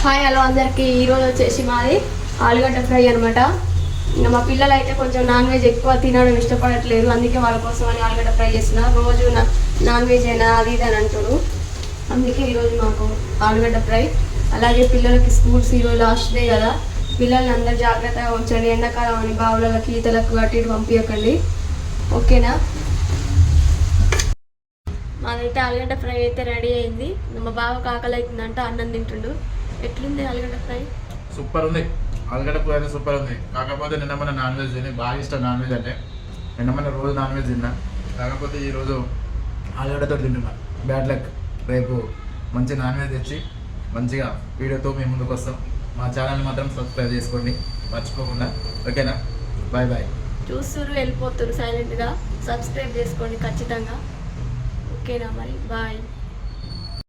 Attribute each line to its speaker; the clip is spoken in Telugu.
Speaker 1: హాయ్ హలో అందరికీ. ఈరోజు వచ్చేసి మాది ఆలుగడ్డ ఫ్రై అనమాట. ఇంకా మా పిల్లలు అయితే కొంచెం నాన్ వెజ్ ఎక్కువ తినడం ఇష్టపడట్లేదు, అందుకే వాళ్ళ కోసం అని ఆలుగడ్డ ఫ్రై చేసిన. రోజు నాన్ వెజ్ అయినా అది ఇది అని అంటారు, అందుకే ఈరోజు మాకు ఆలుగడ్డ ఫ్రై. అలాగే పిల్లలకి స్కూల్స్ ఈరోజు లాస్ట్ డే కదా, పిల్లల్ని అందరు జాగ్రత్తగా ఉంచండి. ఎండాకాలం అని బావులకి ఈతలకు అటు ఇటు పంపించకండి, ఓకేనా? మాదైతే ఆలుగడ్డ ఫ్రై అయితే రెడీ అయింది. మా బావకు ఆకలి అవుతుందంట, అన్నం తింటుండు. ఎట్లుంది ఆలుగడ్డ ఫ్రై?
Speaker 2: సూపర్ ఉంది. ఆలుగడ్డ ఫ్రై అయితే సూపర్ ఉంది. కాకపోతే నిన్న మన నాన్ వెజ్ తిని బాగా ఇష్టం. నాన్ వెజ్ అంటే నిన్న మన రోజు నాన్ వెజ్ తిన్నా, కాకపోతే ఈరోజు ఆలుగడ్డతో తింటున్నా. Bad luck. రేపు మంచి నాన్ వెజ్ తెచ్చి మంచిగా వీడియోతో మేము ముందుకు వస్తాం. మా ఛానల్ని మాత్రం సబ్స్క్రైబ్ చేసుకోండి మర్చిపోకుండా, ఓకేనా? Bye bye.
Speaker 1: చూస్తురు వెళ్ళిపోతురు సైలెంట్గా, సబ్స్క్రైబ్ చేసుకోండి ఖచ్చితంగా, ఓకేనా? మరి బాయ్.